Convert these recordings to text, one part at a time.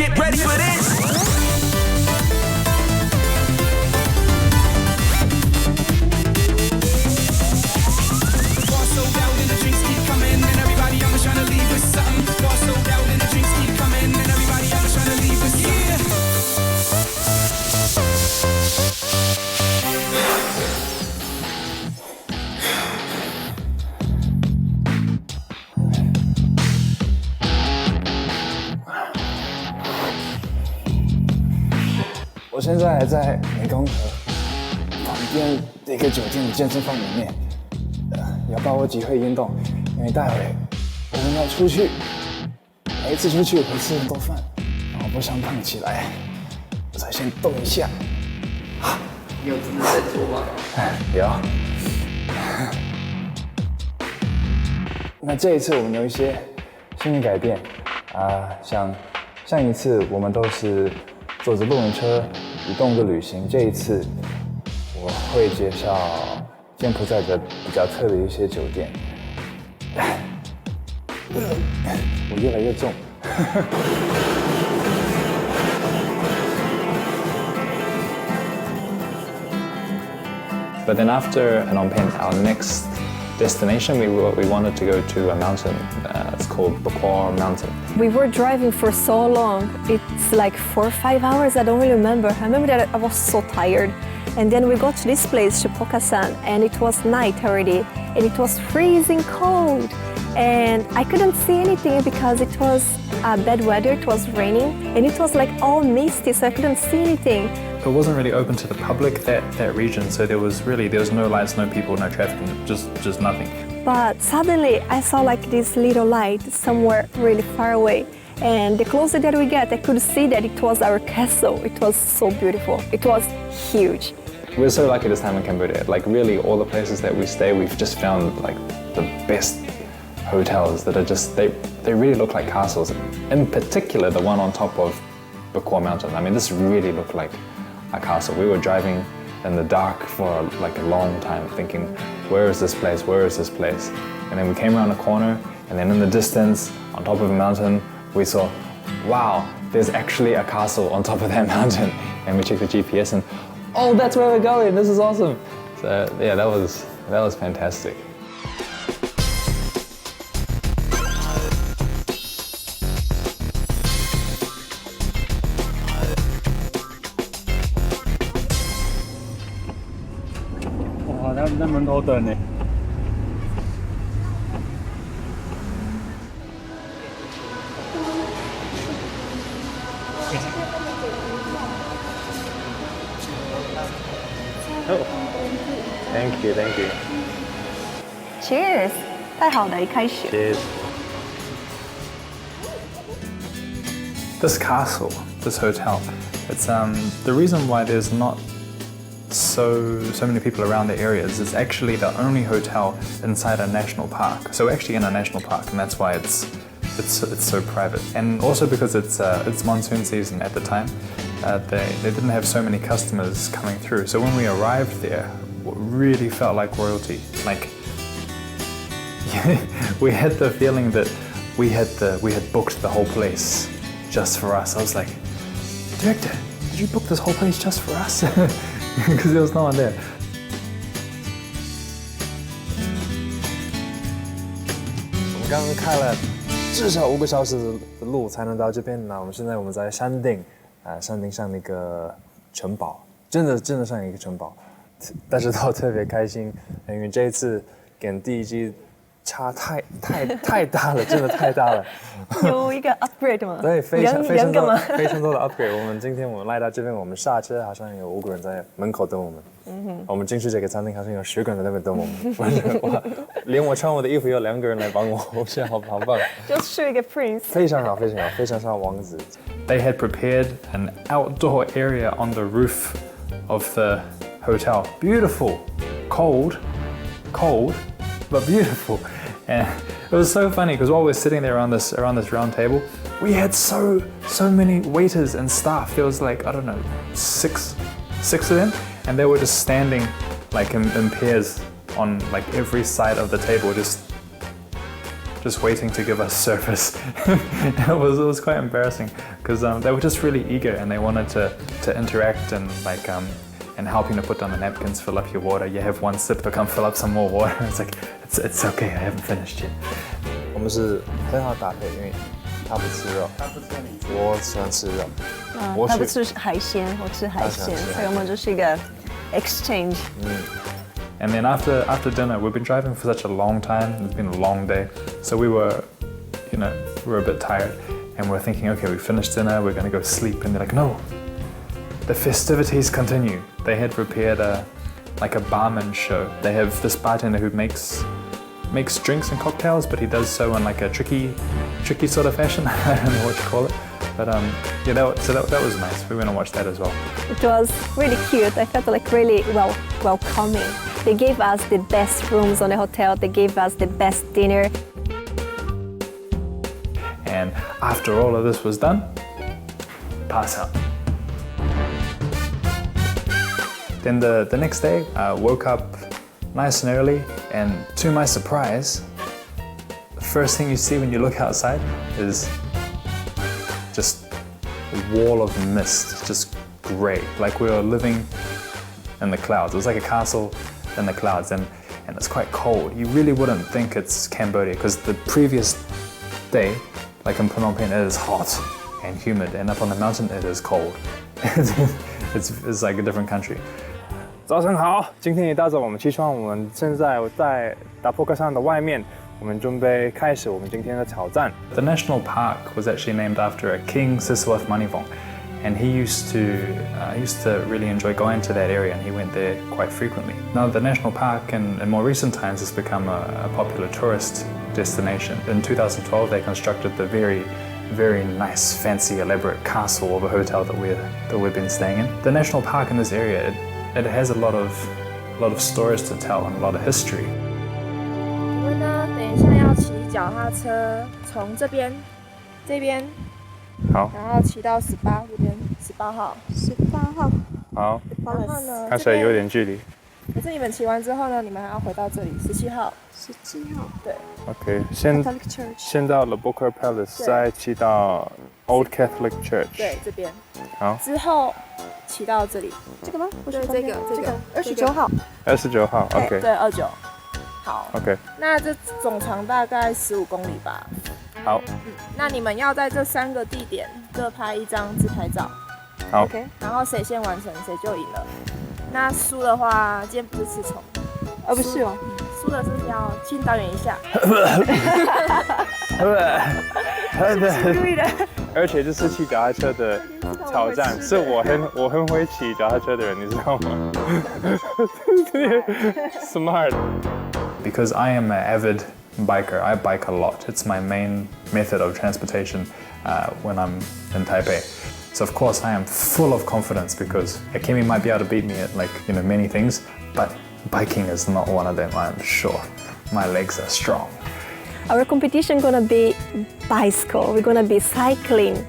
get ready for this. Bar sold out and the drinks keep coming, and everybody always trying to leave with something. Bar sold out and the drinks keep coming, and everybody always trying to leave with something. Yeah. 我现在还在湄公河旁边的一个酒店的健身房里面，要把握机会运动，因为待会我们要出去，每一次出去我会吃很多饭，然后不想胖起来，我才先动一下。你有真的在做吗？有。那这一次我们有一些新的改变像上一次我们都是坐着露营车移动的旅行，这一次我会介绍柬埔寨的比较特别的一些酒店。我越来越重。But then after Phnom Penh, our next destination, we wanted to go to a mountain. It's called Boca Mountain. We were driving for so long. It's like 4 or 5 hours. I don't really remember. I remember that I was so tired. And then we got to this place, Boca, and it was night already. And it was freezing cold. And I couldn't see anything because it was bad weather. It was raining. And it was like all misty, so I couldn't see anything. It wasn't really open to the public, that region, so there was no lights, no people, no traffic, just nothing. But suddenly I saw like this little light somewhere really far away. And the closer that we get, I could see that it was our castle. It was so beautiful. It was huge. We're so lucky this time in Cambodia. Like really all the places that we stay, we've just found like the best hotels that are just, they really look like castles. In particular, the one on top of Boca Mountain. I mean, this really looked like a castle. We were driving in the dark for like a long time thinking, where is this place, where is this place? And then we came around a corner and then in the distance, on top of a mountain, we saw, wow, there's actually a castle on top of that mountain. And we checked the GPS and, oh, that's where we're going, this is awesome. So yeah, that was fantastic. Wow, that门头等呢。Oh, thank you, thank you. Cheers! 太好了，一开始。 Cheers. This castle, this hotel, it's the reason why there's not so many people around the area is it's actually the only hotel inside a national park. So we're actually in a national park, and that's why it's so private. And also because it's monsoon season at the time, they didn't have so many customers coming through. So when we arrived there, it really felt like royalty. Like we had the feeling that we had booked the whole place just for us. I was like, Director, did you book this whole place just for us? Because there was no one there. 我们刚刚开了至少5个小时的路才能到这边。那我们现在在山顶，山顶上那个城堡，真的像一个城堡，但是都特别开心，因为这一次跟第一季差太大了，真的太大了。有一个 upgrade 吗？对，非常多的 upgrade。今天我们来到这边，我们下车好像有5个人在门口等我们。我们进去这个餐厅好像有10个人在那边等我们。连我穿我的衣服有2个人来帮我，我觉得好棒。就是一个 prince。非常好，非常像王子。They had prepared an outdoor area on the roof of the hotel. Beautiful, cold, but beautiful. And it was so funny because while we're sitting there around this round table, we had so many waiters and staff. There was like, I don't know, six of them, and they were just standing like in pairs on like every side of the table, just just waiting to give us service. it was quite embarrassing because they were just really eager and they wanted to interact and like and help you to put down the napkins, fill up your water. You have one sip, to come fill up some more water. It's like it's okay, I haven't finished yet. 我们是很好搭配，因为他不吃肉，我喜欢吃肉。他不吃海鲜，我吃海鲜，所以我们就是一个 exchange. And then after dinner, we've been driving for such a long time. It's been a long day, so we were a bit tired, and we're thinking, okay, we finished dinner, we're going to go sleep. And they're like, no, the festivities continue. They had prepared a barman show. They have this bartender who makes drinks and cocktails, but he does so in like a tricky sort of fashion. I don't know what you call it. But yeah, that was nice. We went and watched that as well. It was really cute. I felt like really welcoming. They gave us the best rooms on the hotel. They gave us the best dinner. And after all of this was done, pass out. Then the next day, I woke up nice and early, and to my surprise, the first thing you see when you look outside is just a wall of mist, just grey, like we were living in the clouds. It was like a castle in the clouds, and it's quite cold. You really wouldn't think it's Cambodia, because the previous day, like in Phnom Penh, it is hot and humid, and up on the mountain it is cold. it's like a different country. 早晨好，今天一大早我们起床，我们现在在打破克山的外面，我们准备开始我们今天的挑战。The national park was actually named after a King Siswath Manivong, and he used to really enjoy going to that area, and he went there quite frequently. Now the national park in more recent times has become a popular tourist destination. In 2012 they constructed the very nice, fancy, elaborate castle of a hotel that we've been staying in. The national park in this area, it has a lot of stories to tell and a lot of history. 我们呢，等一下要骑脚踏车从这边，好，然后骑到18这边，18号。好，然后呢，看起来有点距离。可是你们骑完之后呢，你们还要回到这里，17号。对。OK，先到了 Boca Palace， 再骑到 Old Catholic Church。对，这边。好。之后骑到这里。这个吗？对，这个29号。29号 ，OK。对，29。好。OK。那这总长大概15公里吧。好。那你们要在这3个地点各拍一张自拍照。好。OK。然后谁先完成谁就赢了。那输的话，今天不是吃虫，不是哦。输的是要先导演一下。而且这是骑脚踏车的挑战，是我很会骑脚踏车的人，你知道吗？Smart. Because I am an avid biker, I bike a lot. It's my main method of transportation when I'm in Taipei. So of course I am full of confidence because Akemi might be able to beat me at many things, but biking is not one of them, I'm sure. My legs are strong. Our competition gonna be bicycle. We're gonna be cycling,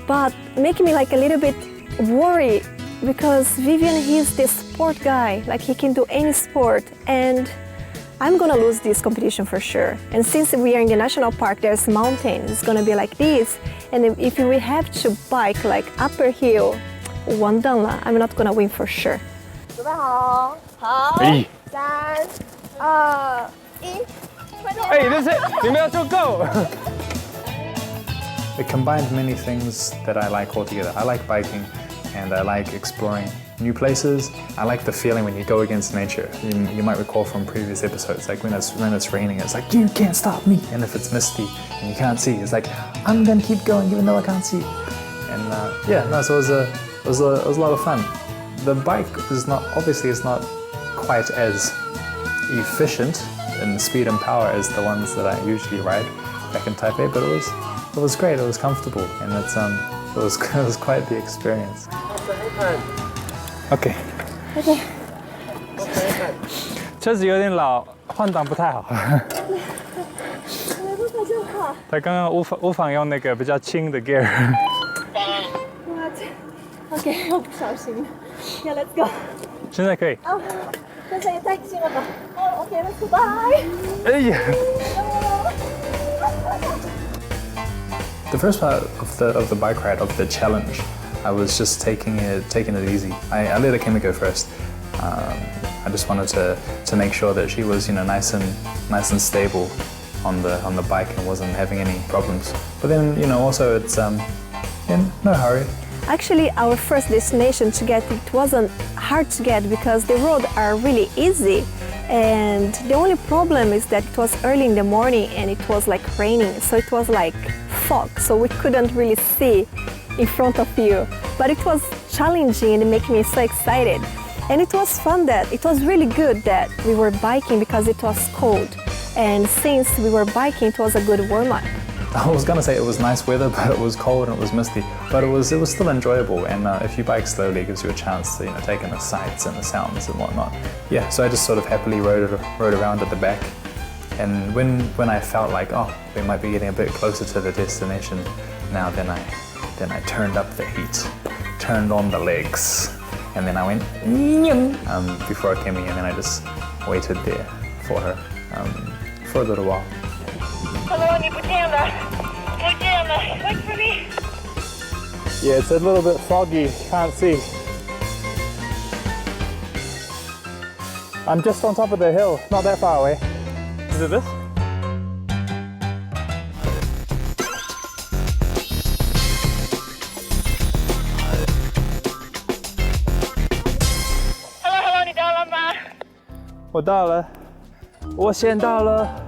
but making me like a little bit worried because Vivian, he's the sport guy. Like he can do any sport, and I'm gonna lose this competition for sure. And since we are in the national park, there's mountains. It's gonna be like this. And if we have to bike like upper hill, one down, I'm not gonna win for sure. 准备好，好，3、2、1，快点！但是你们要做够。It combined many things that I like altogether. I like biking and I like exploring new places. I like the feeling when you go against nature. You might recall from previous episodes, like when it's raining, it's like, you can't stop me. And if it's misty and you can't see, it's like, I'm gonna keep going even though I can't see. And so it was a lot of fun. The bike is not quite as efficient in speed and power as the ones that I usually ride back in Taipei, but it was great. It was comfortable, and it was quite the experience. OK。车子有点老，换挡不太好。他刚刚无法用那个比较轻的 gear。OK， 我不小心了。Yeah, let's go. 现在可以。哦，但是也太近了吧。哦 ，OK，let's go. Bye. 哎呀。The first part of the bike ride, of the challenge, I was just taking it easy. I let Akemi go first. I just wanted to make sure that she was, nice and stable on the bike and wasn't having any problems. But then, also it's no hurry. Actually, our first destination to get it wasn't hard to get because the roads are really easy. And the only problem is that it was early in the morning and it was like raining, so it was like fog, so we couldn't really see in front of you. But it was challenging and it made me so excited. And it was fun that it was really good that we were biking because it was cold. And since we were biking, it was a good warm-up. I was gonna say it was nice weather, but it was cold and it was misty. But it was still enjoyable. And if you bike slowly, it gives you a chance to take in the sights and the sounds and whatnot. Yeah, so I just sort of happily rode around at the back. And when I felt like, we might be getting a bit closer to the destination now, then I turned up the heat, turned on the legs, and then I went before Akemi, and then I just waited there for her for a little while. Hello, 你不见了，不见了 ，Wait for me. Yeah, it's a little bit foggy, can't see. I'm just on top of the hill, not that far away. Is it this? Hello， 你到了吗？我到了，我先到了。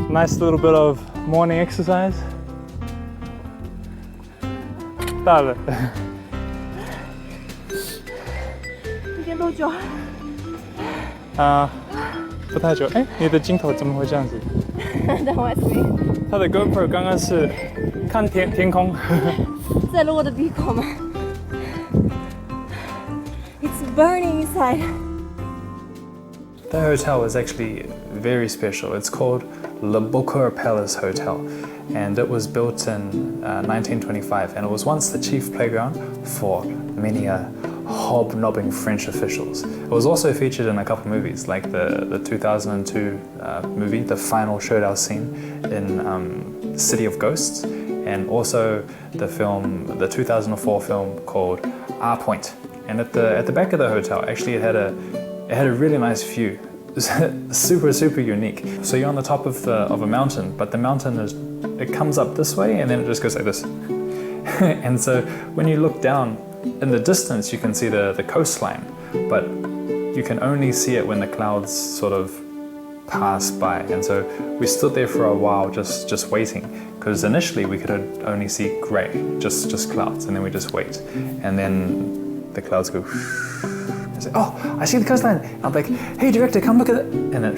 Nice little bit of morning exercise. 到了。一天多久？不太久。你的镜头怎么会这样子？等我see。他的 GoPro 刚刚是看天空。在录我的鼻孔吗 ？It's burning inside. The hotel is actually very special. It's called the Boca Palace Hotel, and it was built in 1925, and it was once the chief playground for many hobnobbing French officials. It was also featured in a couple movies, like the 2002 movie, the final showdown scene in City of Ghosts, and also the 2004 film called R Point. And at the back of the hotel, actually, it had a really nice view. super unique. So you're on the top of a mountain, but the mountain it comes up this way and then it just goes like this. And so when you look down in the distance, you can see the coastline, but you can only see it when the clouds sort of pass by. And so we stood there for a while just waiting, because initially we could only see grey, just clouds, and then we just wait, and then the clouds go. Say, I see the coastline. I'm like, hey director, come look at it. And then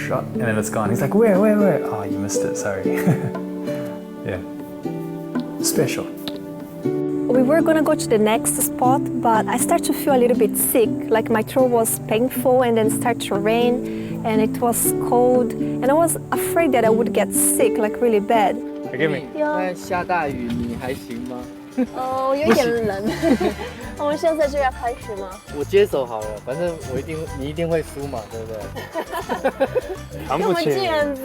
and then it's gone. He's like, where? Oh, you missed it, sorry. Yeah, special. We were gonna go to the next spot, but I started to feel a little bit sick, like my throat was painful, and then it started to rain, and it was cold, and I was afraid that I would get sick, like really bad. Akemi. 下大雨你还行吗？有一点冷。我们现在就要开始吗？我接手好了，反正你一定会输嘛，对不对？扛不起。这样子。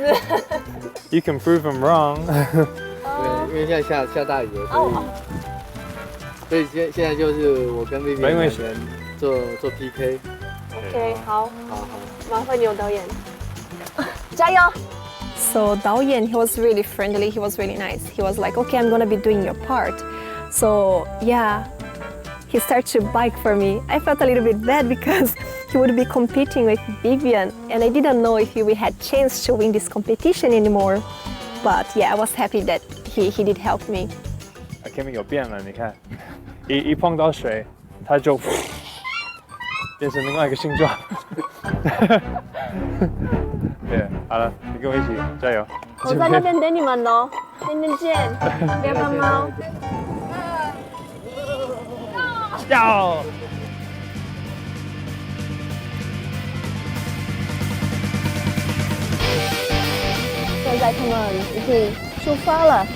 You can prove I'm wrong. 对，因为现在下大雨了，所以现在就是我跟 Vivian 两个人做 PK。OK， 好，麻烦你，导演，加油。So Daoyan, he was really friendly, he was really nice. He was like, okay, I'm gonna be doing your part. So yeah, he started to bike for me. I felt a little bit bad because he would be competing with Vivian, and I didn't know if we had chance to win this competition anymore. But yeah, I was happy that he did help me. Akemi 有变了，你看，一碰到水，它就变成另外一个形状。对，好了，你跟我一起加油。我在那边等你们哦，明天见，别怕猫。要。现在他们已经出发了，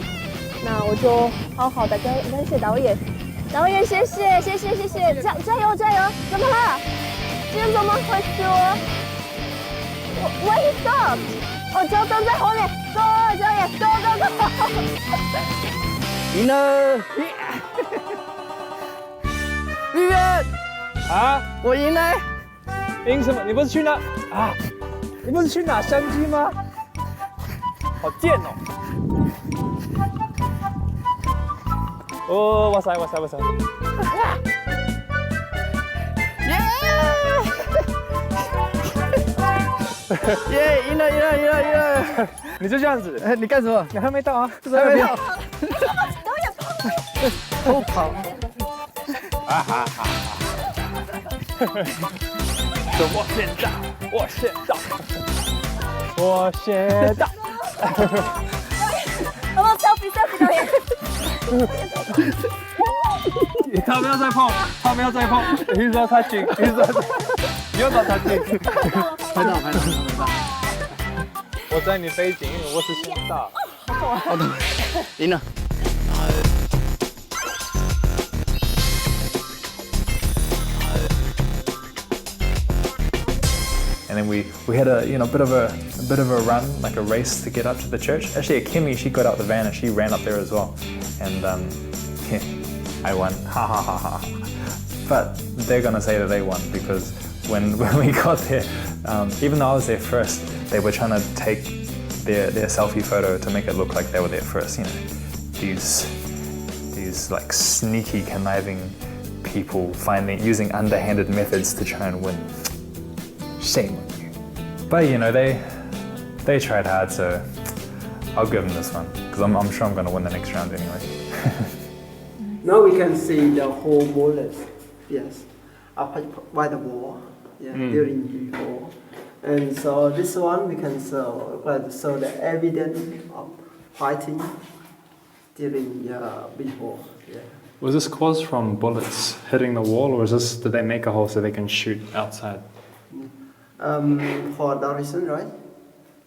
那我就好好的感谢导演，导演谢谢，加油！怎么了？今天怎么回去了？Why he stopped? 哦，交灯在后面，Go， 导演 ，Go。赢了！Vivian，啊，我赢了！赢什么？你不是去哪啊？你不是去拿相机吗？好贱哦！哦，哇塞！耶！赢了！你就这样子？哎，你干什么？你还没到啊？还没到。偷跑！我先到。好不好 ？selfie 导演。他不要再碰，你说他紧，你要把他紧。拍到。我在你背景，因为我是先到。好的，赢了。And then we had a bit of a run, like a race to get up to the church. Actually, Akemi, she got out the van and she ran up there as well, and yeah, I won. Ha ha ha ha. But they're gonna say that they won because when we got there, even though I was there first, they were trying to take their selfie photo to make it look like they were there first. These like sneaky, conniving people using underhanded methods to try and win. Shame on you. But they tried hard, so I'll give them this one because I'm sure I'm going to win the next round anyway. Now we can see the whole bullet, yes, up by the wall, during before. And so this one we can show the evidence of fighting during before. Yeah. Was this caused from bullets hitting the wall, or did they make a hole so they can shoot outside? For the reason, right?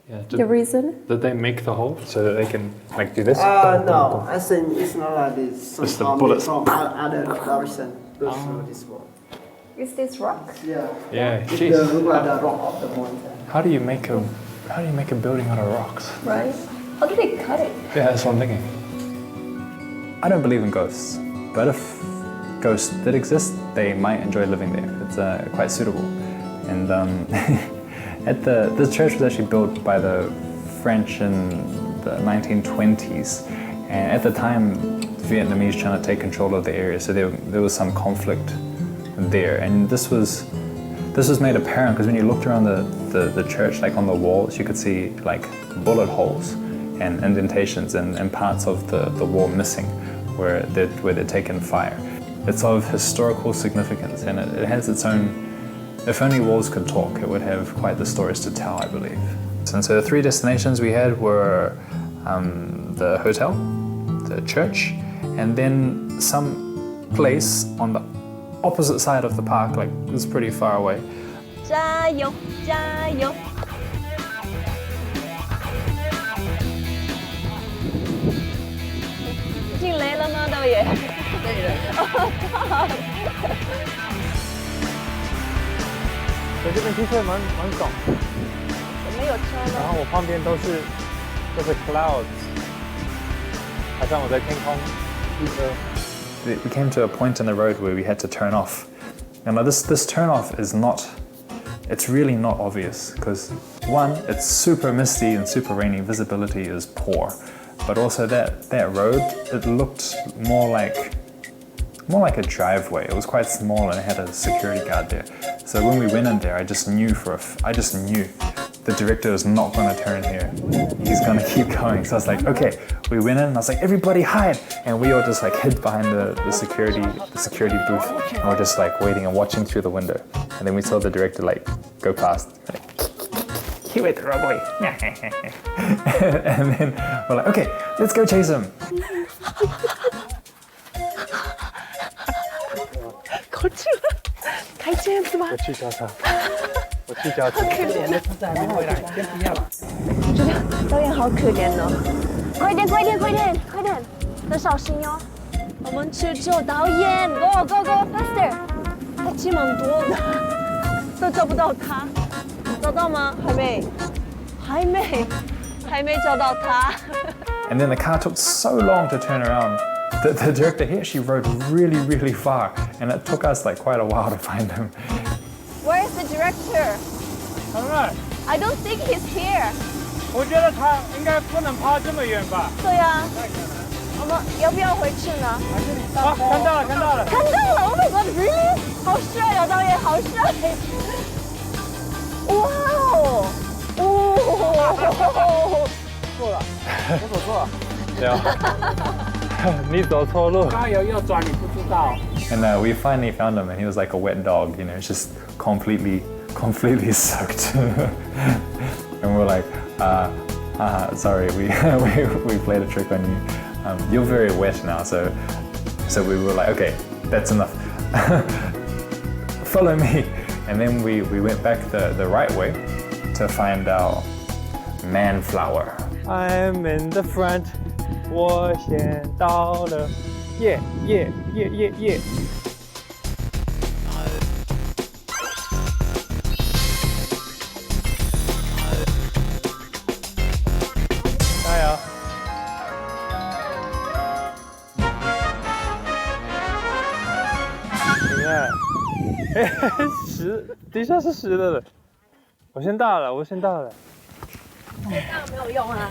Yeah. The reason? Did they make the hole so that they can do this? No, I think it's not like this. It's the bullets. From other direction goes through this wall. Is this rock? Yeah. Yeah. It Jeez. look like the rock of the mountain. How do you make a building out of rocks? Right? How did they cut it? Yeah, that's what I'm thinking. I don't believe in ghosts, but if ghosts did exist, they might enjoy living there. It's quite suitable. And the church was actually built by the French in the 1920s, and at the time, Vietnamese trying to take control of the area, so there was some conflict there, and this was made apparent because when you looked around the church, like on the walls, you could see like bullet holes and indentations and parts of the wall missing where they'd taken fire. It's of historical significance, and it has its own. If only walls could talk, it would have quite the stories to tell, I believe. And so the three destinations we had were the hotel, the church, and then some place on the opposite side of the park, like it was pretty far away. 加油，加油！进雷了吗，导演？对了。这边骑车蛮爽，没有车了。然后我旁边都是 clouds， 好像我在天空骑车。We came to a point in the road where we had to turn off. Now this turn off is it's really not obvious because one, it's super misty and super rainy, visibility is poor, but also that road, it looked more like a driveway. It was quite small and it had a security guard there. So when we went in there, I just knew the director is not going to turn here. He's going to keep going. So I was like, okay. We went in and I was like, everybody hide! And we all just like hid behind the security booth, and we're just like waiting and watching through the window. And then we saw the director like go past. Like, he went the wrong way. And then we're like, okay, let's go chase him. 过去了，可以这样子吗？我去叫他，我去叫他。可怜的，还没回来，先不要了。我觉得导演好可怜哦。快点，快点，快点，快点，要小心哦。我们去救导演 ，Go Go Go faster！ 他骑蛮多的，都找不到他，找到吗？还没。还没找到他。And then the car took so long to turn around. The director, he actually rode really, really far, and it took us like quite a while to find him. Where's the director? I don't think he's here. 我觉得他应该不能爬这么远吧？对呀，我们要不要回去呢？啊，看到了，看到了。看到了 ！Oh my god, really？ 好帅啊，导演，好帅！哇哦！哦！错了，我走错了。对啊，你走错路。刚有右转，你不知道。And we finally found him, and he was like a wet dog, you know, just completely soaked. And we're like, sorry, we played a trick on you. You're very wet now, so we were like, okay, that's enough. Follow me. And then we went back the right way to find our man flower. I'm in the front. 我先到了，耶耶耶耶耶！加油！你看，底下是湿的了。我先到了。先到没有用啊。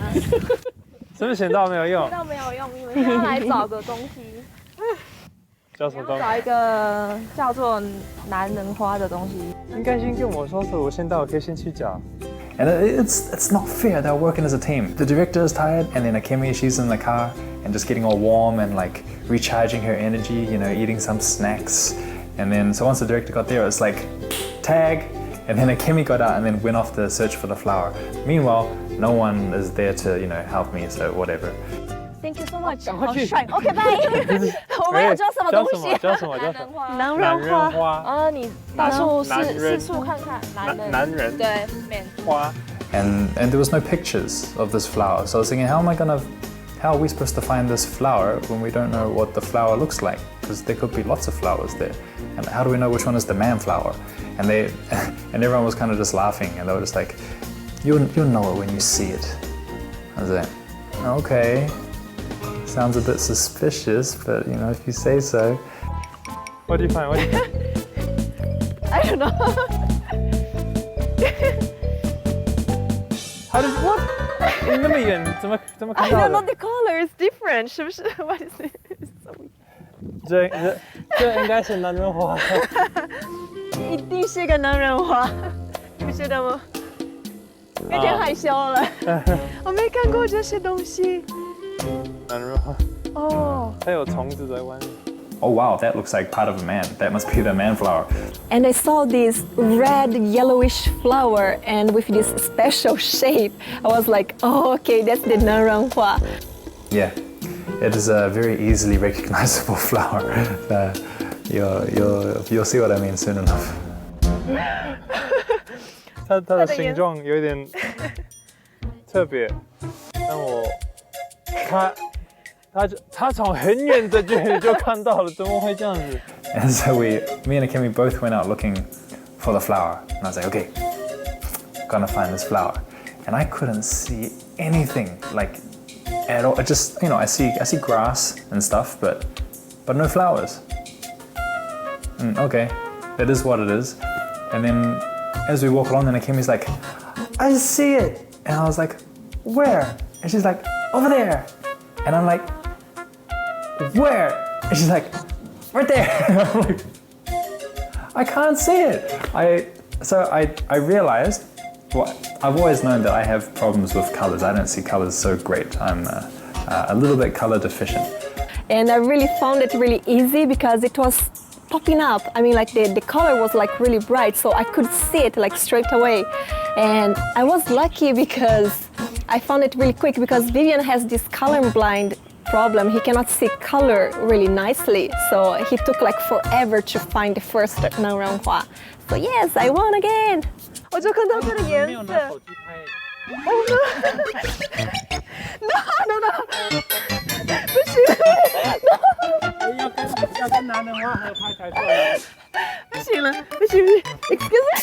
是不是先到没有用？先到没有用，因为要来找个东西。叫什么东西？找一个叫做男人花的东西。应该先跟我说，我先到，我可以先去找。And it's not fair. They're working as a team. The director is tired, and then Akemi, she's in the car and just getting all warm and like recharging her energy, you know, eating some snacks. And then so once the director got there, it's like tag. And then Akemi got out and then went off to search for the flower. Meanwhile, no one is there to, you know, help me, so whatever. Thank you so much. 好帅。OK， 拜。我们要叫什么东西？叫什么？男人花。啊，你到处四处看看，男人。对，man 花。And there was no pictures of this flower, so I was thinking, how are we supposed to find this flower when we don't know what the flower looks like? Because there could be lots of flowers there. And how do we know which one is the man flower? And everyone was kind of just laughing, and they were just like, you'll know it when you see it. I was like, okay, sounds a bit suspicious, but you know, if you say so. What do you find? I don't know. How does what? 你那么远，怎么看到的？ I don't know, the color is different. 是不是 ？What is it? So weird. 这应该是男人花。一定是个男人花，你不觉得吗？有点害羞了。我没看过这些东西。男人花。哦。它有虫子在外面。Oh wow, that looks like part of a man. That must be the man flower. And I saw this red yellowish flower and with this special shape. I was like, oh, okay, that's the 男人花. Yeah, it is a very easily recognizable flower. You'll see what I mean soon enough. 它的形状有点特别，但他从很远的距离就看到了，怎么会这样子 And so me and Akemi both went out looking for the flower. And I was like, okay, gonna find this flower. And I couldn't see anything, like, at all. It just, you know, I see grass and stuff, but no flowers. Okay, it is what it is. And then as we walk along, then Akemi's like, I see it. And I was like, where? And she's like, over there. And I'm like, where? And she's like, right there. And I'm like, I can't see it. So I realized, well, I've always known that I have problems with colors. I don't see colors so great. I'm a little bit color deficient. And I really found it really easy because it was popping up. I mean, like the color was like really bright, so I could see it like straight away. And I was lucky because I found it really quick because Vivian has this colorblind problem. He cannot see color really nicely, so he took like forever to find the first 男人花. So yes, I won again. 我就看到这个颜色。Oh no! 不行 ，no！ 要跟男人花合拍才对。不行了，不行 ，excuse me。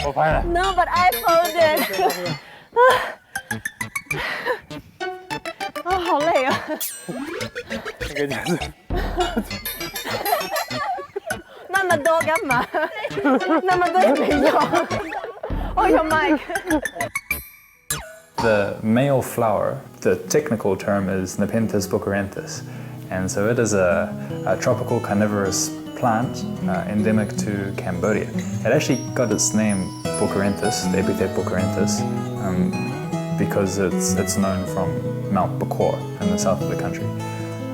我拍了。 No, but I found it. 哦，好累啊！我跟你讲是，那么多干嘛？那么多也没用。Oh, your mic. The male flower, the technical term is Nepenthes buccarensis, and so it is a tropical carnivorous plant endemic to Cambodia. It actually got its name buccarensis, the epithet buccarensis, because it's known from Mount Bokor in the south of the country.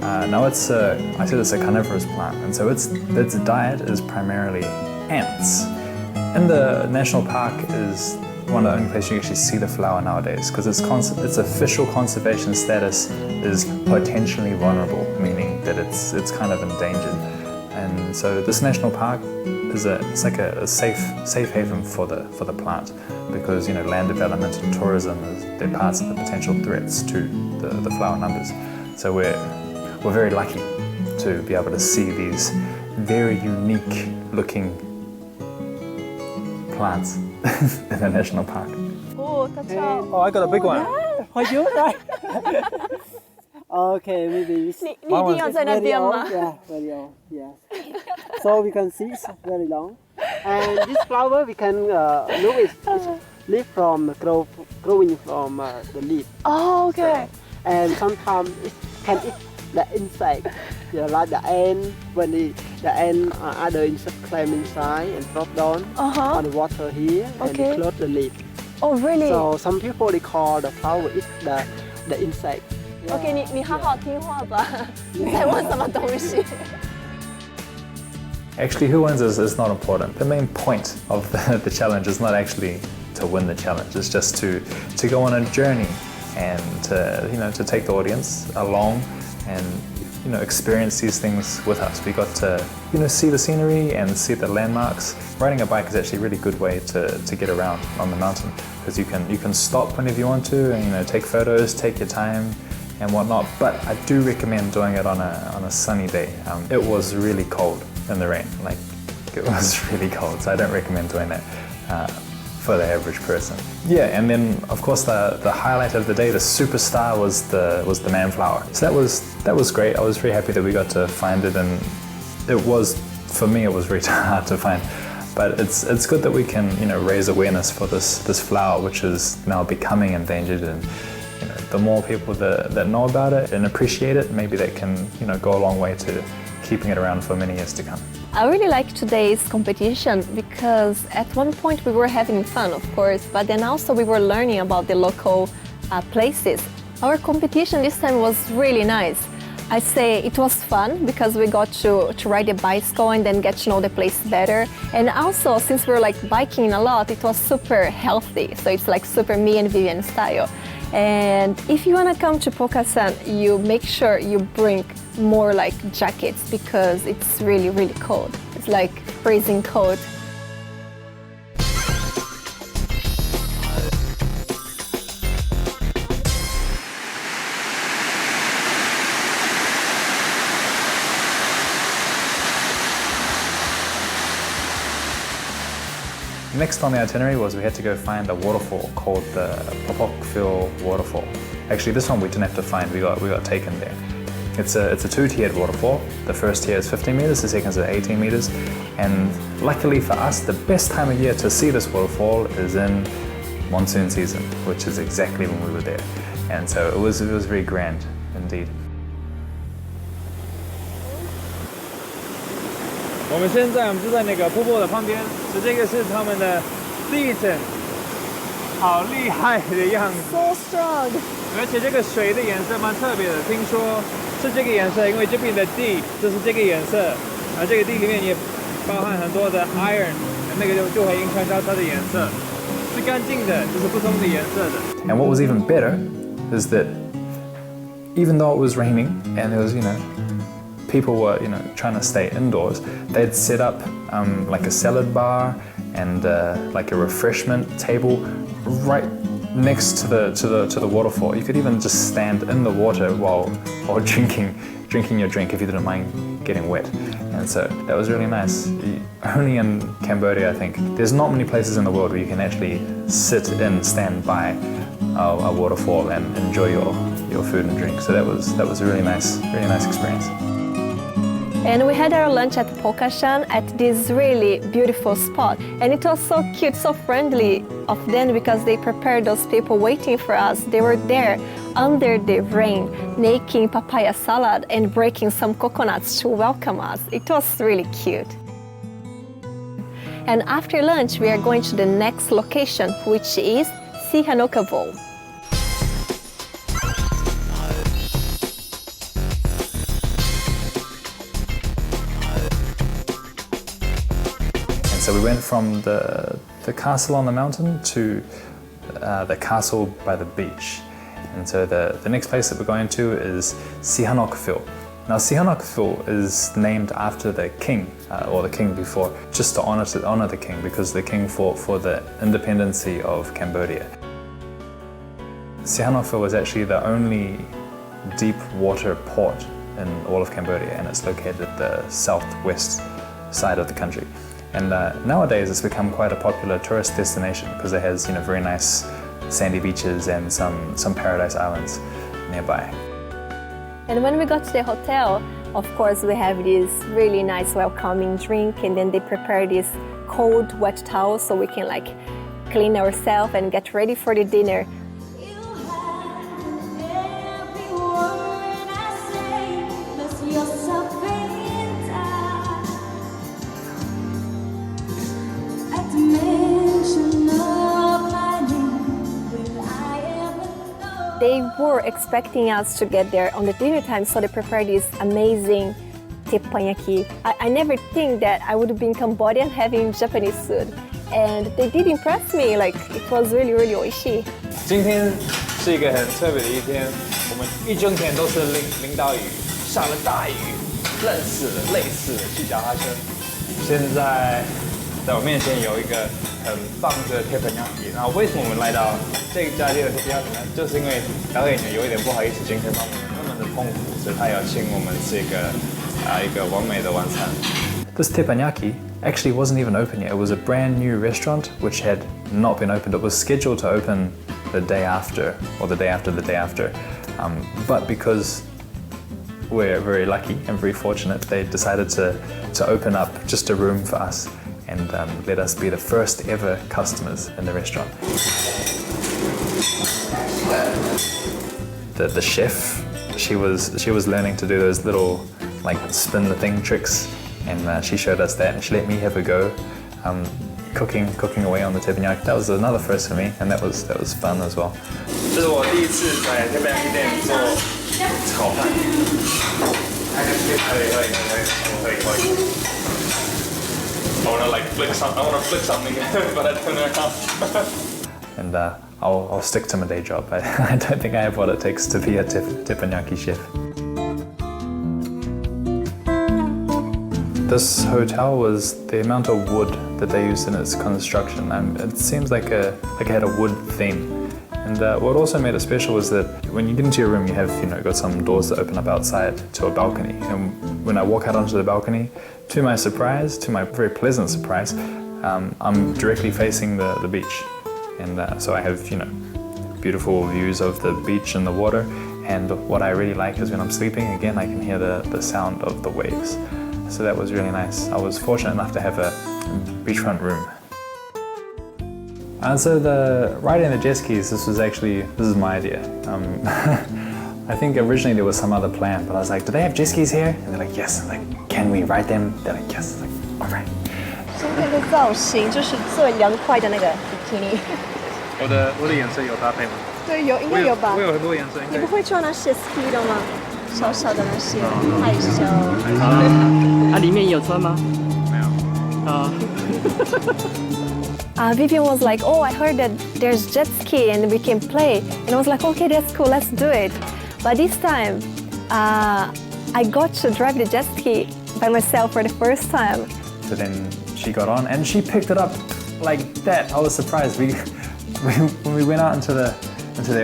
Now I said it's a carnivorous plant, and so its diet is primarily ants. And the national park is one of the only places you actually see the flower nowadays, because its official conservation status is potentially vulnerable, meaning that it's kind of endangered. And so this national park is like a safe haven for the plant, because land development and tourism they're parts of the potential threats to the flower numbers. So we're very lucky to be able to see these very unique looking plants in the national park. Oh, touch out. Oh, I got a big one. For you, right? Okay, maybe it's 你一定要在那 very 边吗 old. Yeah, very old. Yes. So we can see it's very long. And this flower we can look it's leaf from growing from the leaf. Oh, okay. And sometimes it can eat the insect, like the ant. When the ant other insect climb inside and drop down on the water here, and Okay. they close the leaf. Oh, really? So some people they call the flower is the insect. OK， 你好好听话吧。你在问什么东西？ Actually, who wins is not important. The main point of the challenge is not actually to win the challenge. It's just to go on a journey and to take the audience along and experience these things with us. We got to see the scenery and see the landmarks. Riding a bike is actually a really good way to get around on the mountain, because you can stop whenever you want to and take photos, take your time and whatnot. But I do recommend doing it on a sunny day. It was really cold in the rain, like it was really cold, so I don't recommend doing that for the average person. Yeah, and then of course the highlight of the day, the superstar, was the manflower. So that was great. I was very happy that we got to find it, and for me it was very hard to find. But it's good that we can raise awareness for this flower, which is now becoming endangered, and the more people that know about it and appreciate it, maybe that can go a long way to keeping it around for many years to come. I really like today's competition because at one point we were having fun, of course, but then also we were learning about the local places. Our competition this time was really nice. I'd say it was fun because we got to ride a bicycle and then get to know the place better. And also, since we're like biking a lot, it was super healthy. So it's like super me and Vivian style. And if you want to come to Boca, you make sure you bring more like jackets because it's really, really cold. It's like freezing cold. Next on the itinerary was we had to go find a waterfall called the Rockville Waterfall. Actually, this one we didn't have to find, we got taken there. It's a two-tiered waterfall. The first tier is 15 meters, the second is 18 meters. And luckily for us, the best time of year to see this waterfall is in monsoon season, which is exactly when we were there. And so it was very grand indeed. 我们现在就在那个瀑布的旁边，这个是他们的地震，好厉害的样子。So strong. 而且这个水的颜色蛮特别的，听说是这个颜色，因为这边的地就是这个颜色，而这个地里面也包含很多的 iron， 那个就会影响到它的颜色，是干净的，就是不同的颜色的。And what was even better is that even though it was raining and there was, people were, trying to stay indoors, they'd set up like a salad bar and like a refreshment table right next to the waterfall. You could even just stand in the water while drinking your drink if you didn't mind getting wet. And so that was really nice. Only in Cambodia, I think, there's not many places in the world where you can actually stand by a waterfall and enjoy your food and drink. So that was a really nice experience. And we had our lunch at Boca at this really beautiful spot. And it was so cute, so friendly of them because they prepared those people waiting for us. They were there under the rain, making papaya salad and breaking some coconuts to welcome us. It was really cute. And after lunch, we are going to the next location, which is Sihanoukville. So we went from the castle on the mountain to the castle by the beach. And so the next place that we're going to is Sihanoukville. Now Sihanoukville is named after the king, or the king before, just to honor the king, because the king fought for the independency of Cambodia. Sihanoukville was actually the only deep water port in all of Cambodia, and it's located at the southwest side of the country. And nowadays it's become quite a popular tourist destination because it has very nice sandy beaches and some paradise islands nearby. And when we got to the hotel, of course we have this really nice welcoming drink, and then they prepare this cold wet towel so we can clean ourselves and get ready for the dinner. They were expecting us to get there on the dinner time, so they prepared this amazing teppanyaki. I never think that I would be in Cambodia and having Japanese food, and they did impress me. It was really, really oishi. 今天是一个很特别的一天，我们一整天都是淋到雨，下了大雨，冷死了，累死了，骑脚踏车。现在在我面前有一个很棒的teppanyaki，然后为什么我们来到这家店的teppanyaki呢？就是因为导演有一点不好意思，今天帮我们那么的痛苦，所以他要请我们吃一个完美的晚餐。This teppanyaki actually wasn't even open yet. It was a brand new restaurant which had not been opened. It was scheduled to open the day after, or the day after the day after. But because we're very lucky and very fortunate, they decided to open up just a room for us and let us be the first ever customers in the restaurant. The chef, she was learning to do those little spin the thing tricks, and she showed us that, and she let me have a go, cooking away on the teppanyaki. That was another first for me, and that was fun as well. 这是我第一次在teppanyaki店做炒饭。可以。I wanna flick something, but I don't know how. And I'll stick to my day job. I don't think I have what it takes to be a teppanyaki chef. This hotel was the amount of wood that they used in its construction. It seems like it had a wood theme. And what also made it special was that when you get into your room, you have got some doors that open up outside to a balcony. And when I walk out onto the balcony, to my very pleasant surprise, I'm directly facing the beach. And so I have beautiful views of the beach and the water. And what I really like is when I'm sleeping, again, I can hear the sound of the waves. So that was really nice. I was fortunate enough to have a beachfront room. And so riding the jet skis, this is my idea. I think originally there was some other plan, but I was like, do they have jet skis here? And they're like, yes. I'm like, can we ride them? They're like, yes. I'm like, all right. 今天的造型就是最凉快的那个比基尼。我的颜色有搭配吗？对，应该有吧。我有很多颜色。你不会穿那些 ski 的吗？小小的那些，害羞。里面有穿吗？没有。Vivian was like, oh, I heard that there's jet ski and we can play. And I was like, okay, that's cool, let's do it. But this time, I got to drive the jet ski by myself for the first time. So then she got on and she picked it up like that. I was surprised. We when we went out into the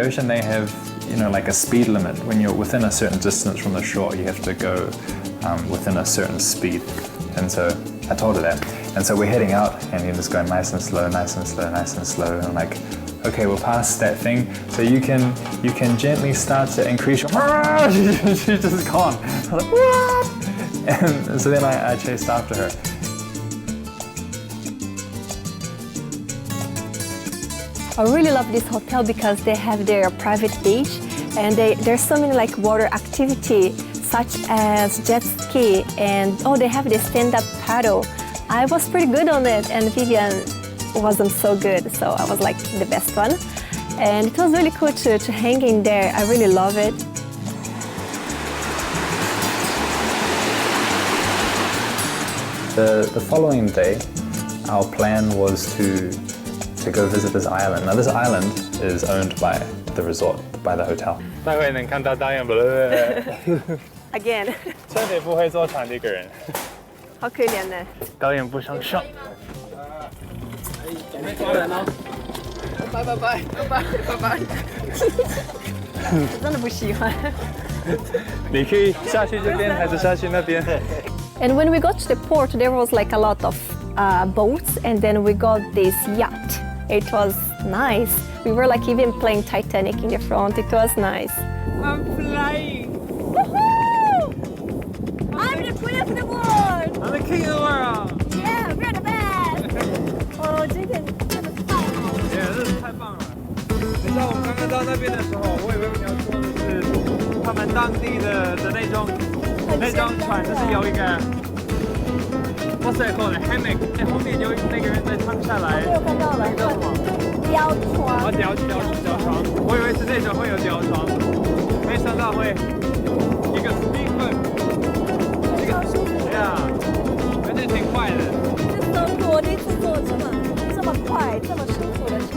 ocean, they have, you know, like a speed limit. When you're within a certain distance from the shore, you have to go within a certain speed. And so I told her that. And so we're heading out, and you're just going nice and slow, nice and slow, nice and slow. And I'm like, okay, we're past that thing. So you can gently start to increase your. She's just gone. I was like, what? And so then I chased after her. I really love this hotel because they have their private beach, and there's so many like water activity such as jet ski, and they have the stand-up paddle. I was pretty good on it, and Vivian wasn't so good, so I was like the best one. And it was really cool to hang in there. I really love it. The following day, our plan was to go visit this island. Now this island is owned by the resort, by the hotel. 待会能看到导演不 Again. 车底不会坐船的一个人，好可怜呢。导演不想上。拜拜拜拜拜拜拜。我真的不喜欢。你可以下去这边还是下去那边？ And when we got to the port, there was like a lot of boats, and then we got this yacht. It was nice. We were like even playing Titanic in the front. It was nice. I'm flying. Woohoo! I'm the queen of the world. I'm the king of the world. Yeah, we're the best. 哦，今天真的太好了。真的是太棒了！你知道我们刚刚到那边的时候，我以为你要说的是他们当地的那种船，就是有一个 what's that called? A hammock. 后面有那个人在躺下来。我有看到了。那叫什么？吊床。吊床。我以为是那种会有吊床，没想到会一个 speedboat。超舒服。对啊，而且挺快的。这是我第一次坐这么快、这么舒服的船。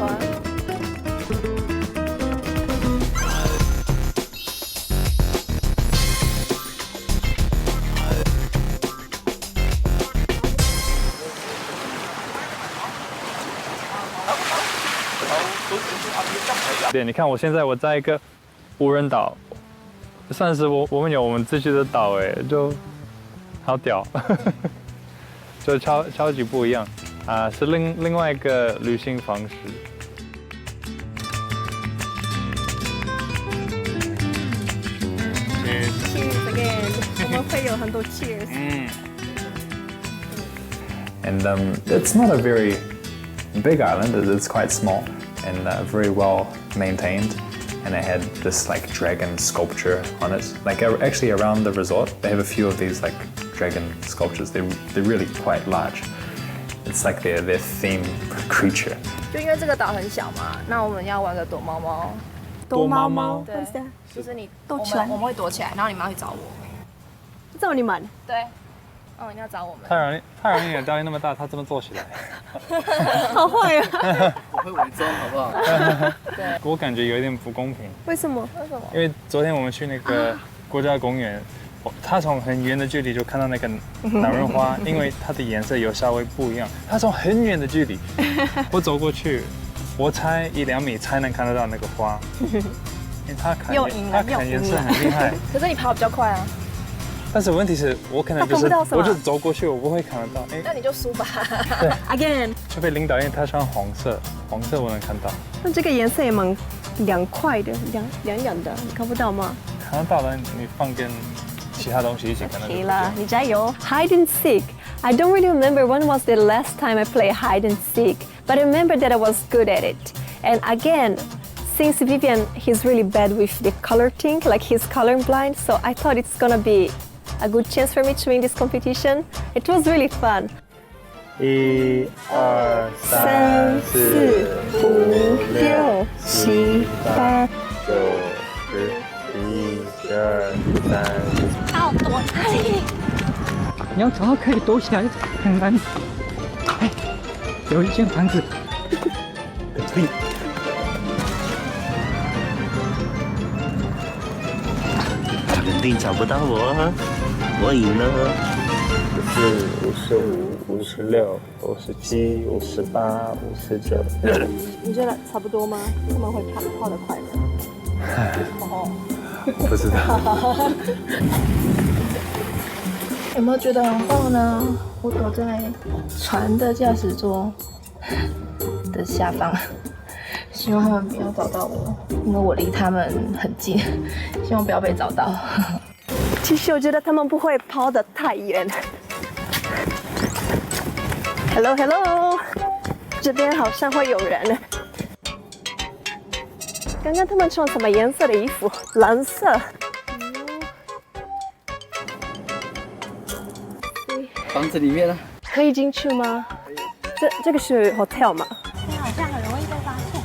对，你看我现在在一个无人岛，算是我们有我们自己的岛哎，就好屌，就超级不一样啊，是另外一个旅行方式。Cheers again， 我们会有很多 cheers。And it's not a very big island. It's quite small and very well maintained. And it had this like dragon sculpture on it. Like actually around the resort, they have a few of these like dragon sculptures. They're really quite large. It's like their theme creature. 就因为这个岛很小嘛，那我们要玩个躲猫猫。躲猫猫，对，就是你躲起来，我们会躲起来，然后你们要去找我。找你们？对，你要找我们。太容易了，导演那么大，他这么坐起来。好坏啊！我会伪装好不好？对，我感觉有一点不公平。为什么？因为昨天我们去那个国家公园，他从很远的距离就看到那个男人花，因为它的颜色有稍微不一样。他从很远的距离，我走过去，我猜1-2米才能看得到那个花。因为他看颜色很厉害。可是你跑比较快啊。但是问题是我可能我就走过去，我不会看得到。那你就输吧。对 ，Again。除非领导因为他穿黄色我能看到。那这个颜色也蛮凉快的，凉的，你看不到吗？看得到的，你放跟其他东西一起看到。可以了，你加油。Hide and seek. I don't really remember when was the last time I played hide and seek, but I remember that I was good at it. And again, since Vivian, he's really bad with the color thing, like he's colorblind, so I thought it's gonna be a good chance for me to win this competition. It was really fun. 1、2、3、4、5、6、7、8、9、10、11、12、13。好，躲哪里？你要找到可以躲起来很难。哎，有一间房子。对。他肯定找不到我，我赢了。55、55、56、57、58、59。你觉得差不多吗？他们会跑得快吗？我不知道。有没有觉得很棒呢？我躲在船的驾驶座的下方，希望他们不要找到我，因为我离他们很近，希望不要被找到。其实我觉得他们不会跑得太远。Hello Hello， 这边好像会有人。刚刚他们穿什么颜色的衣服？蓝色。房子里面呢？可以进去吗？这个是 hotel 吗？这好像很容易被发现。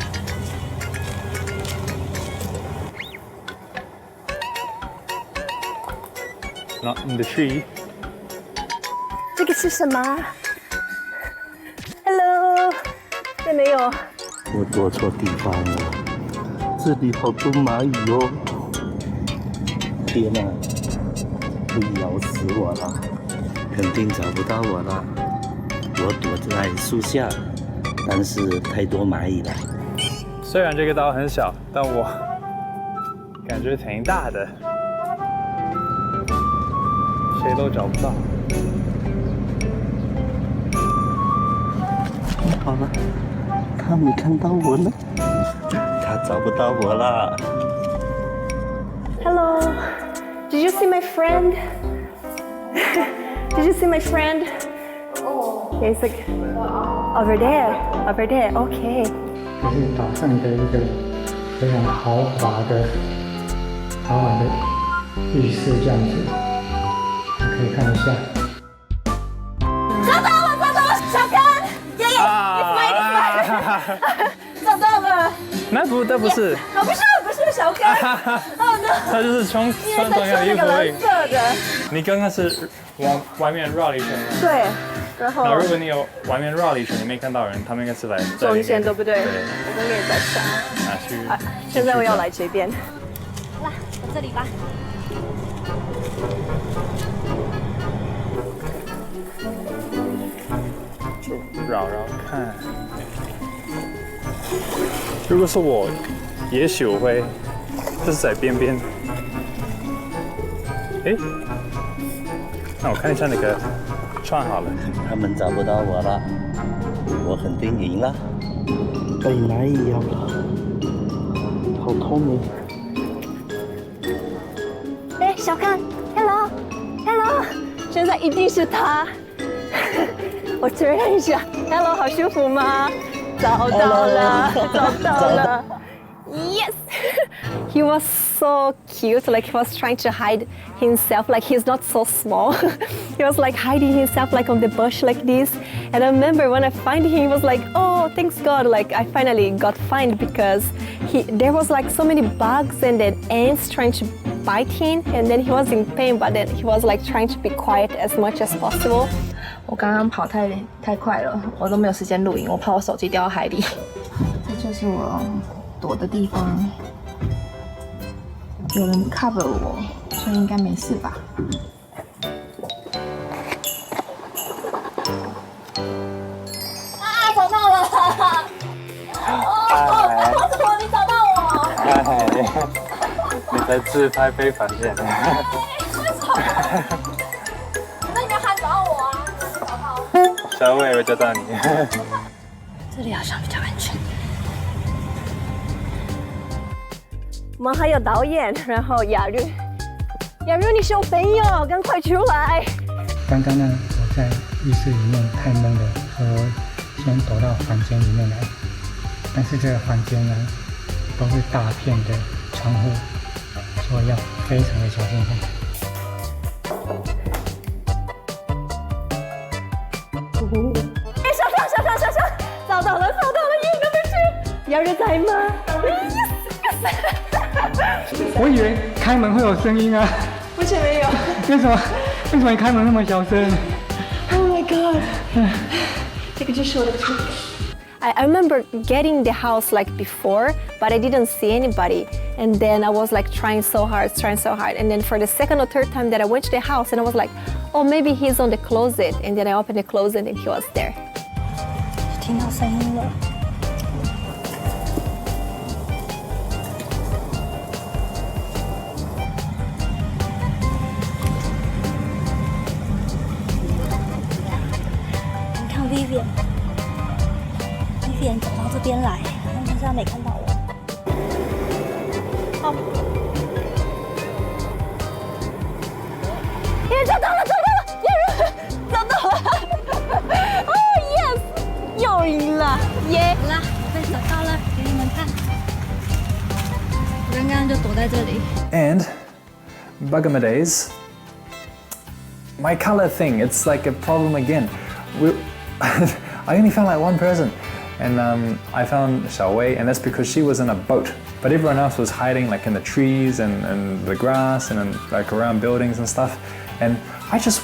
Not in the tree. 这个是什么 ？Hello， 这没有。我躲错地方了，这里好多蚂蚁哦！天哪，会咬死我了！肯定找不到我了。我躲在树下，但是太多蚂蚁了。虽然这个岛很小，但我感觉挺大的，谁都找不到。好了，他没看到我呢，他找不到我了。Hello, did you see my friend? Did you see my friend? Oh, yeah, it's like over there, okay. 这是岛上的一个非常豪华的浴室，这样子，你可以看一下。找到了，小刚，爷爷，it's mine，找到了。那不是。哦，不是小刚，哦 no， 他就是穿同样的衣服而已。蓝色的。你刚刚是往外面绕了一圈吗？对，然后。那如果你有外面绕了一圈，你没看到人，他们应该是来中间，对不对？对。我刚刚也在想。去。现在我要来这边。好啦，我这里吧。就绕看。如果是我，也许我会就是在边边。哎，那我看一下那个船好了。他们找不到我了，我肯定赢了。被蚂蚁咬了，好痛哦！哎，小看 ，Hello， 现在一定是他。我确认一下 ，Hello， 好舒服吗？找到了 ，Yes 。He was so cute, like he was trying to hide himself, like he's not so small. He was like hiding himself like on the bush like this. And I remember when I found him, he was like, oh, thanks God, like I finally got found because there was like so many bugs and then ants trying to bite him. And then he was in pain, but then he was like trying to be quiet as much as possible. 我刚刚跑太快了，我都没有时间录影，我怕我手机掉到海里。这就是我躲的地方，有人 cover 我，所以应该没事吧？啊，找到了！哦，为什么你找到我？嗨，你在自拍被发现。为什么？那你没有喊找我啊？找到。小伟，我找到你。这里好像比较安全。我们还有导演，然后雅茹，你是我朋友，赶快出来！刚刚呢，我在浴室里面太闷了，所以我先躲到房间里面来。但是这个房间呢，都是大片的窗户，所以要非常的小心看。小，找到了，耶，那边去，雅茹在吗？我以为开门会有声音啊，完全没有。为什么你开门那么小声 ？Oh my god！这个就是我的 I remember getting the house like before, but I didn't see anybody. And then I was like trying so hard. And then for the second or third time that I went to the house, and I was like, oh, maybe he's on the closet. And then I opened the closet and he was there. 听到声音了。你看 Vivian 走到这边来，但是他没看到我。哦，耶，找到了，找到了！哦 ，yes， 又赢了，耶！好啦，我被找到了，给你们看。我刚刚就躲在这里。And Bugamade's, my color thing, it's like a problem again. I only found like one person. And I found Xiaowei, and that's because she was in a boat. But everyone else was hiding like in the trees and the grass and like around buildings and stuff. And I just,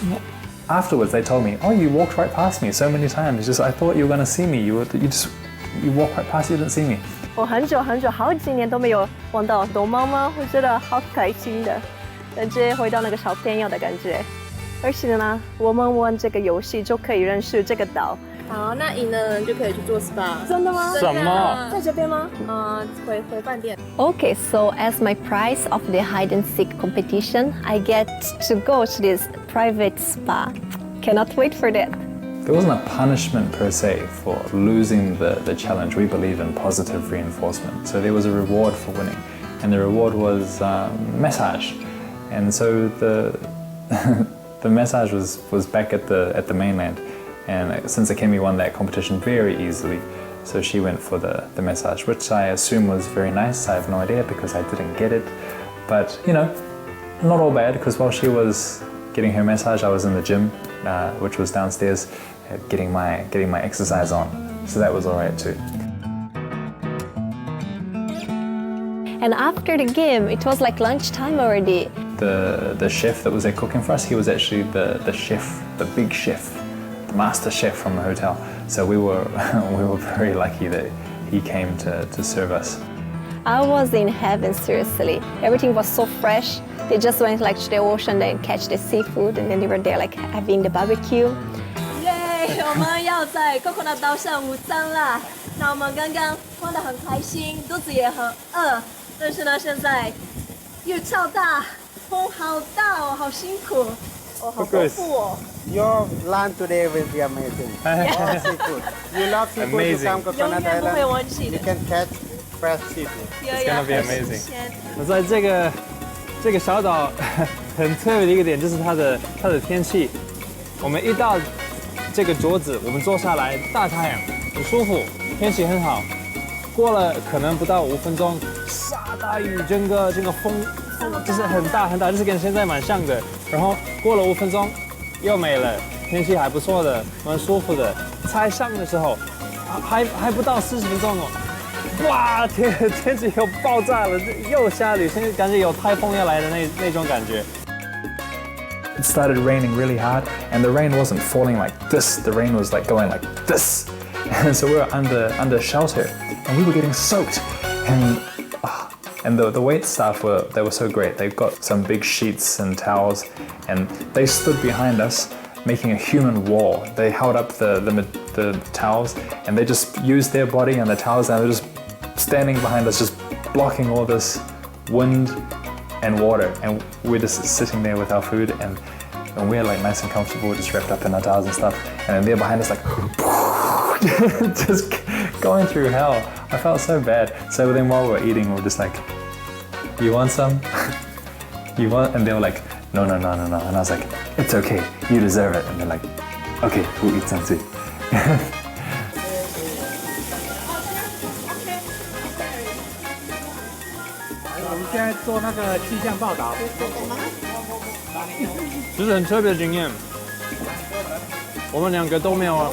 afterwards they told me, oh, you walked right past me so many times. Just I thought you were gonna see me. You walked right past, you didn't see me. 我很久好几年都没有玩到躲猫猫，我觉得好开心的，感觉回到那个小朋友的感觉。而且呢，我们玩这个游戏就可以认识这个岛。好，那赢的人就可以去做 SPA。真的吗？什么？在这边吗？回饭店。Okay, so as my prize of the hide and seek competition, I get to go to this private spa. Cannot wait for that. There wasn't a punishment per se for losing the challenge. We believe in positive reinforcement. So there was a reward for winning. And the reward was massage. And so the massage was back at the mainland. And since Akemi won that competition very easily, so she went for the massage, which I assume was very nice. I have no idea because I didn't get it. But, you know, not all bad, because while she was getting her massage, I was in the gym, which was downstairs, getting my exercise on. So that was all right too. And after the game, it was like lunchtime already. The chef that was there cooking for us, he was actually the chef, the big chef, the master chef from the hotel. So we were very lucky that he came to serve us. I was in heaven, seriously. Everything was so fresh. They just went like to the ocean and catch the seafood, and then they were there like having the barbecue. 耶！我们要在 Coconut 岛上午餐啦。那我们刚刚玩得很开心，肚子也很饿，但是呢，现在雨超大，风好大哦，好辛苦，哦，好丰富哦。Your lunch today will be amazing. All seafood. You love seafood, you come to Coconut Island. You can catch fresh seafood. It's gonna be amazing. 我在这个小岛很特别的一个点就是它的天气。我们一到这个桌子，我们坐下来，大太阳，很舒服，天气很好。过了可能不到5分钟，下大雨，整个风就是很大很大，就是跟现在蛮像的。然后过了5分钟，又没了，天气还不错的，蛮舒服的。才上的时候，还不到40分钟哦，哇，天气又爆炸了，又下雨，现在感觉有台风要来的那种感觉。It started raining really hard, and the rain wasn't falling like this. The rain was like going like this, and so we were under shelter, and we were getting soaked. And the wait staff were so great. They got some big sheets and towels, and they stood behind us, making a human wall. They held up the towels, and they just used their body and the towels, and they were just standing behind us, just blocking all this wind and water, and we're just sitting there with our food, and we're like nice and comfortable, just wrapped up in our towels and stuff, and then they're behind us like just going through hell. I felt so bad. So then while we were eating, we were just like, you want some? You want? And they were like, no. And I was like, it's okay, you deserve it. And they're like, okay, we'll eat some too. 我们现在做那个气象报道，这是很特别的经验。我们2个都没有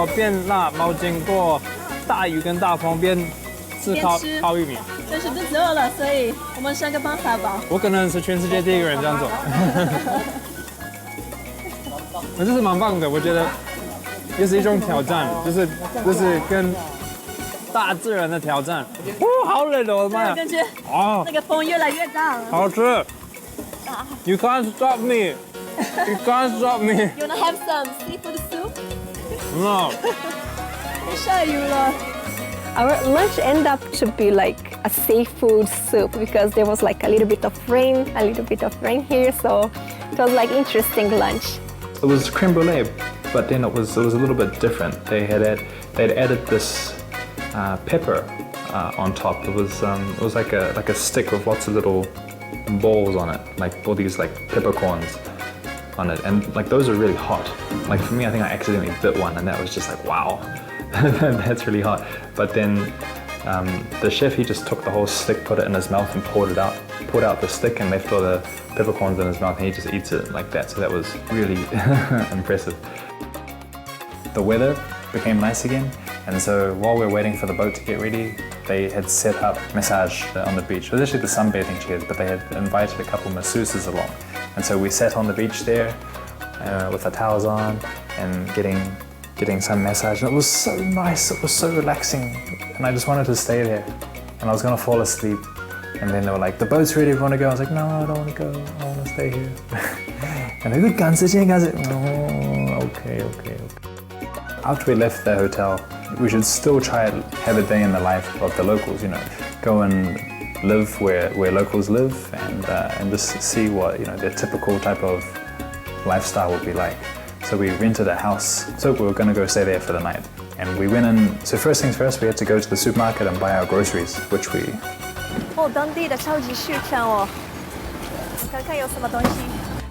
边拿毛巾过大雨跟大风边吃烤玉米。但是肚子饿了，所以我们想个办法吧。我可能是全世界第一个人这样做。那这是蛮棒的，我觉得也是一种挑战，就是跟大自然的挑战。哦，好冷哦，我的妈呀！感觉那个风越来越大了。好吃。You can't stop me. You can't stop me. You wanna have some seafood soup? No. 下雨了。Our lunch ended up to be like a seafood soup because there was like a little bit of rain here, so it was like interesting lunch. It was creme brulee, but then it was a little bit different. They'd added this pepper on top. It was like a stick with lots of little balls on it, like all these like peppercorns on it, and like those are really hot. Like for me, I think I accidentally bit one, and that was just like wow. That's really hot. But then the chef, he just took the whole stick, put it in his mouth and poured out the stick and left all the peppercorns in his mouth, and he just eats it like that. So that was really impressive. The weather became nice again, and so while we were waiting for the boat to get ready, they had set up massage on the beach. It was actually the sunbathing chairs, but they had invited a couple masseuses along. And so we sat on the beach there with our towels on and getting some massage, and it was so nice, it was so relaxing, and I just wanted to stay there, and I was gonna fall asleep, and then they were like, the boat's ready, we wanna go. I was like, no, I don't wanna go, I wanna stay here. And they would okay. After we left the hotel, we should still try and have a day in the life of the locals, you know, go and live where locals live, and just see what, you know, their typical type of lifestyle would be like. So we rented a house, so we were going to go stay there for the night. And we went in, so first things first, we had to go to the supermarket and buy our groceries, which we... 当地的超级市场哦，看看有什么东西。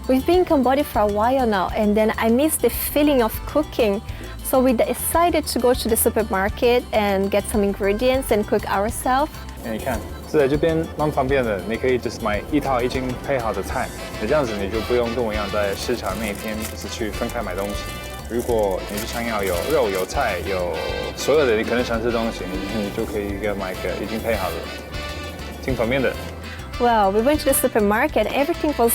We've been in Cambodia for a while now, and then I miss the feeling of cooking. So we decided to go to the supermarket and get some ingredients and cook ourselves. 你看，是在这边蛮方便的，你可以just买一套已经配好的菜，那这样子你就不用跟我一样在市场那一天就是去分开买东西。如果你是想要有肉、有菜、有所有的你可能想吃的东西，你就可以买个已经配好的，挺方便的。Well, we went to the supermarket. Everything was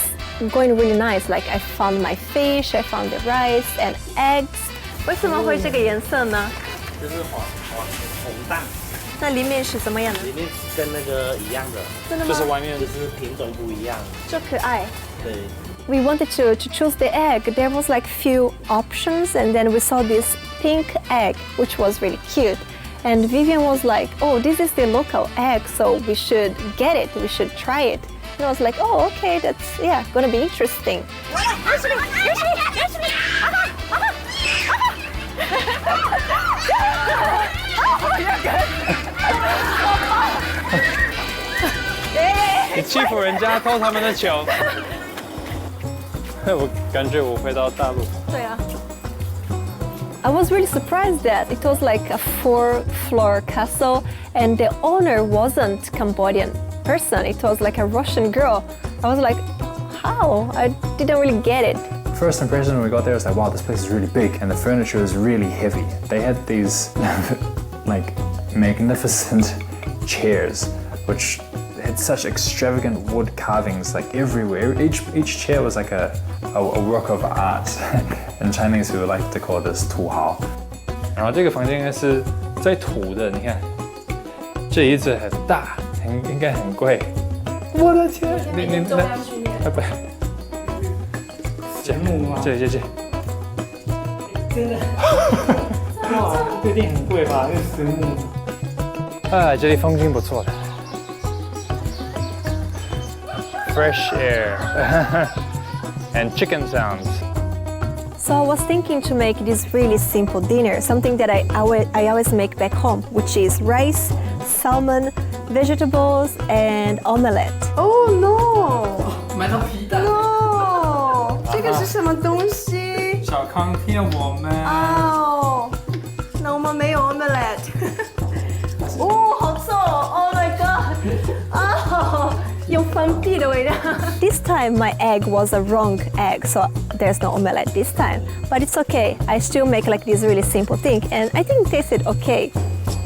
going really nice. Like I found my fish, I found the rice and eggs. 为什么会这个颜色呢？就是红蛋。那里面是怎么样的？里面跟那个一样的，真的吗？就是外面就是品种不一样。就可爱。对。We wanted to choose the egg. There was like few options, and then we saw this pink egg, which was really cute. And Vivian was like, "Oh, this is the local egg, so we should get it. We should try it." And I was like, "Oh, okay, that's gonna be interesting." Oh, 你欺负人家偷他们的球，我感觉我回到大陆。对啊。I was really surprised that it was like a 4-floor castle, and the owner wasn't Cambodian person. It was like a Russian girl. I was like, how? I didn't really get it. First impression when we got there was like, wow, this place is really big, and the furniture is really heavy. They had these like magnificent chairs, which had such extravagant wood carvings like everywhere. Each chair was like a work of art. In Chinese, we would like to call this 土豪。然后这个房间应该是在土的，你看，这椅子很大，应该很贵。我的天！你不，这。真的。哇，这店很贵吧？那实木。这里风景不错的。Fresh air and chicken sounds. So I was thinking to make this really simple dinner, something that I always make back home, which is rice, salmon, vegetables, and omelette. Oh no! 买到皮蛋。No! 这个是什么东西？小康骗我们。哦，那我们没有 omelette。哦，好臭 ！Oh my god! 哦。有放屁的味道。This time my egg was a wrong egg, so there's no omelette this time. But it's okay. I still make like this really simple thing, and I think it tasted okay.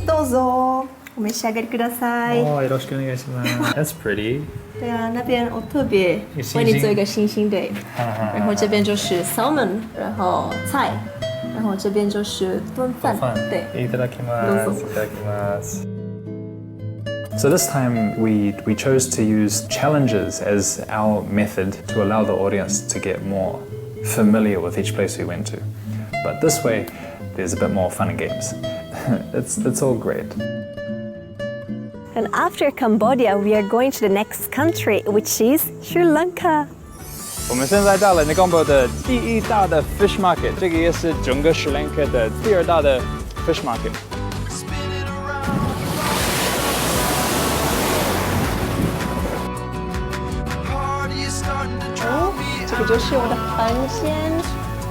どうぞ。お召し上がりください。哦，よろしくお願いします。That's pretty. 对啊，那边我特别为你做一个星星对，然后这边就是 salmon， 然后菜，然后这边就是炖饭，对。いただきます。いただきます。So this time we chose to use challenges as our method to allow the audience to get more familiar with each place we went to. But this way, there's a bit more fun and games. It's all great. And after Cambodia, we are going to the next country, which is Sri Lanka. 我们现在到了 Negombo 的第一大的 fish market， 这个也是整个 Sri Lanka 的第二大的 fish market。哦，这个就是我的房间。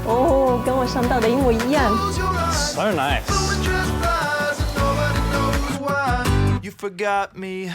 哦，跟我想到的一模一样。So nice. You forgot me.